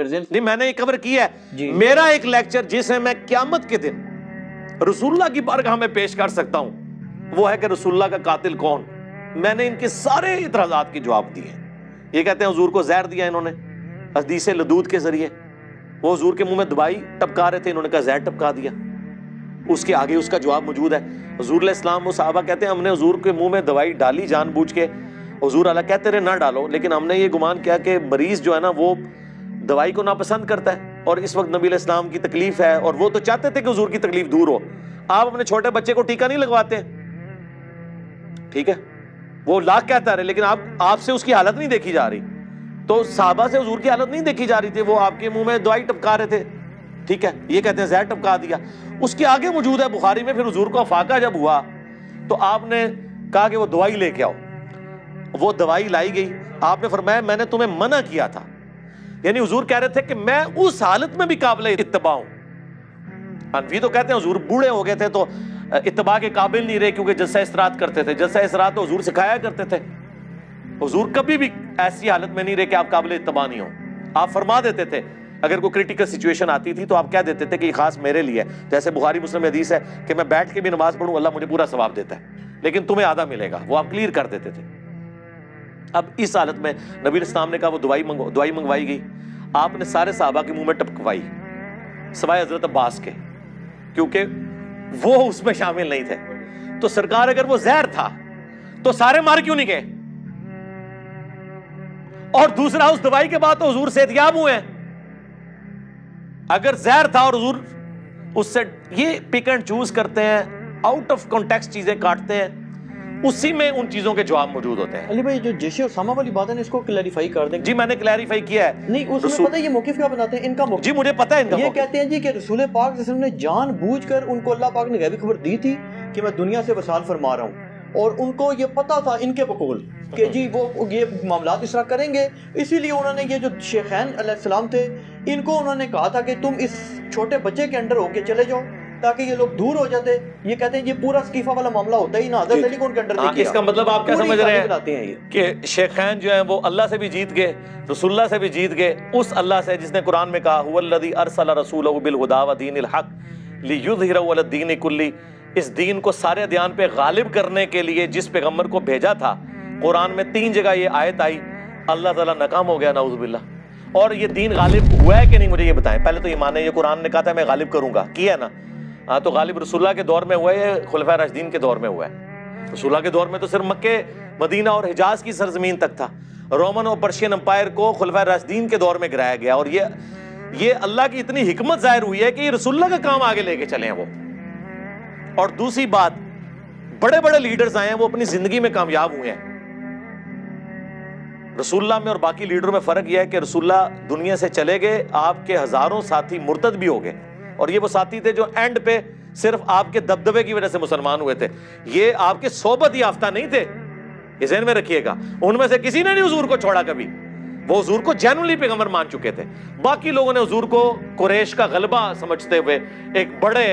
نہیں میں نے یہ کور کیا ہے. میرا ایک لیکچر جسے میں قیامت کے دن رسول اللہ کی بارگاہ میں پیش کر سکتا ہوں وہ ہے کہ رسول اللہ کا قاتل کون. میں نے ان کے سارے اعتراضات کے جواب دیے. یہ کہتے ہیں حضور کو زہر دیا انہوں نے حدیث لدود کے ذریعے. وہ حضور کے منہ میں دوائی ٹپکا رہے تھے, انہوں نے کہا زہر ٹپکا دیا. اس کے آگے اس کا جواب موجود ہے. حضور علیہ السلام وہ صحابہ کہتے ہیں ہم نے حضور کے منہ میں دوائی ڈالی جان بوجھ کے. حضور اللہ کہتے رہے نہ ڈالو, لیکن ہم نے یہ گمان کیا کہ مریض جو ہے نا وہ دوائی کو ناپسند کرتا ہے اور اس وقت نبی علیہ السلام کی تکلیف ہے اور وہ تو چاہتے تھے کہ حضور کی تکلیف دور ہو. آپ اپنے چھوٹے بچے کو ٹیکا نہیں لگواتے, ٹھیک ہے, وہ لاکھ کہتا رہے لیکن آپ سے اس کی حالت نہیں دیکھی جا رہی. تو صحابہ سے حضور کی حالت نہیں دیکھی جا رہی تھی, وہ آپ کے منہ میں دوائی ٹپکا رہے تھے, ٹھیک ہے. یہ کہتے ہیں زہر ٹپکا دیا. اس کے آگے موجود ہے بخاری میں, پھر حضور کو افاقہ جب ہوا تو آپ نے کہا کہ وہ دوائی لے کے آؤ. وہ دوائی لائی گئی. آپ نے فرمایا میں نے تمہیں منع کیا تھا, یعنی حضور کہہ رہے تھے کہ میں اس حالت میں بھی قابل اتباع ہوں. حنفی تو کہتے ہیں حضور بوڑھے ہو گئے تھے تو اتباع کے قابل نہیں رہے کیونکہ جلسہ استراحت کرتے تھے. جلسہ استراحت تو حضور سکھایا کرتے تھے. حضور کبھی بھی ایسی حالت میں نہیں رہے کہ آپ قابل اتباع نہیں ہوں. آپ فرما دیتے تھے اگر کوئی کریٹیکل سچویشن آتی تھی تو آپ کہہ دیتے تھے کہ یہ خاص میرے لیے ہے. جیسے بخاری مسلم حدیث ہے کہ میں بیٹھ کے بھی نماز پڑھوں اللہ مجھے پورا ثواب دیتا ہے لیکن تمہیں آدھا ملے گا, وہ آپ کلیئر کر دیتے تھے. اب اس حالت میں نبی علیہ السلام نے کہا وہ دوائی منگوائی گئی. آپ نے سارے صحابہ کے منہ میں ٹپکوائی سوائے حضرت عباس کے, کیونکہ وہ اس میں شامل نہیں تھے. تو سرکار اگر وہ زہر تھا تو سارے مار کیوں نہیں گئے؟ اور دوسرا اس دوائی کے بعد تو حضور صحتیاب ہوئے ہیں. اگر زہر تھا اور حضور اس سے یہ پک اینڈ چوز کرتے ہیں, آؤٹ آف کانٹیکسٹ چیزیں کاٹتے ہیں, اسی میں ان چیزوں کے جواب موجود ہوتے ہیں. علی بھائی جو جیش اسامہ والی بات ہے نا اس کو کلیریفائی کر دیں. جی میں نے کلیریفائی کیا ہے. نہیں اس میں پتہ ہے یہ موقف کیا بناتے ہیں ان کا موقف. جی مجھے پتہ ہے ان کا یہ موقف. کہتے ہیں جی کہ رسول پاک صلی اللہ علیہ وسلم نے جان بوجھ کر ان کو اللہ پاک نے غیبی خبر دی تھی کہ میں دنیا سے وصال فرما رہا ہوں, اور ان کو یہ پتہ تھا ان کے بقول کہ جی وہ یہ معاملات اس طرح کریں گے, اسی لیے انہوں نے یہ جو شیخین علیہ السلام تھے ان کو انہوں نے کہا تھا کہ تم اس چھوٹے بچے کے انڈر ہو کے چلے جاؤ تاکہ یہ لوگ دور ہو جاتے. یہ کہتے ہیں یہ پورا سقیفہ والا معاملہ ہوتا ہی نا, حضرت علی کو ان کے انڈر نہیں کیا. اس کا مطلب آپ کیا سمجھ رہے ہیں کہ شیخین جو ہیں وہ اللہ سے بھی جیت گئے, رسول اللہ سے بھی جیت گئے, اس اللہ سے جس نے قرآن میں کہا هو الذی ارسل رسولہ بالہدی ودین الحق لیظہرہ علی الدین کلہ, اس دین کو سارے ادیان پہ غالب کرنے کے لیے جس پیغمبر کو بھیجا تھا. قرآن میں 3 جگہ یہ آیت آئی, اللہ تعالیٰ ناکام ہو گیا نعوذ باللہ. اور یہ دین غالب ہوا ہے کہ نہیں مجھے یہ بتائیں. پہلے تو یہ مانے یہ قرآن نے کہا تھا میں غالب کروں گا, کیا ہے نا. تو غالب رسول اللہ کے دور میں ہوا ہے, خلفائے راشدین کے دور میں ہوا ہے. رسول اللہ کے دور میں تو صرف مکے مدینہ اور حجاز کی سرزمین تک تھا. رومن اور پرشین امپائر کو خلفائے راشدین کے دور میں گرایا گیا, اور یہ اللہ کی اتنی حکمت ظاہر ہوئی ہے کہ یہ رسول اللہ کا کام آگے لے کے چلے ہیں وہ. اور دوسری بات, بڑے بڑے لیڈرز آئے ہیں وہ اپنی زندگی میں کامیاب ہوئے ہیں. رسول اللہ میں اور باقی لیڈروں میں فرق یہ ہے کہ رسول اللہ دنیا سے چلے گئے, آپ کے ہزاروں ساتھی مرتد بھی ہو گئے, اور یہ وہ ساتھی تھے جو اینڈ پہ صرف آپ کے دبدبے کی وجہ سے مسلمان ہوئے تھے. یہ آپ کے صحبت یافتہ نہیں تھے, یہ ذہن میں رکھیے گا. ان میں سے کسی نے نہیں حضور کو چھوڑا کبھی, وہ حضور کو جینوئنلی پیغمبر مان چکے تھے. باقی لوگوں نے حضور کو قریش کا غلبہ سمجھتے ہوئے ایک بڑے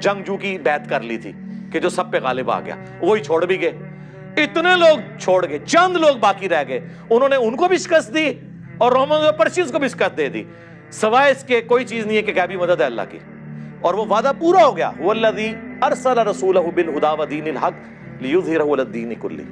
جنگجو کی بیعت کر لی تھی کہ جو سب پہ غالب آ گیا, وہی چھوڑ بھی گئے. اتنے لوگ چھوڑ گئے, چند لوگ باقی رہ گئے, انہوں نے ان کو بھی شکست دی اور رومن اور پرشینز کو بھی شکست دے دی. سوائے اس کے کوئی چیز نہیں ہے کہ غیبی مدد ہے اللہ کی, اور وہ وعدہ پورا ہو گیا. هو الذی ارسل رسولہ بالہدی ودین الحق لیظہرہ علی الدین کلہ.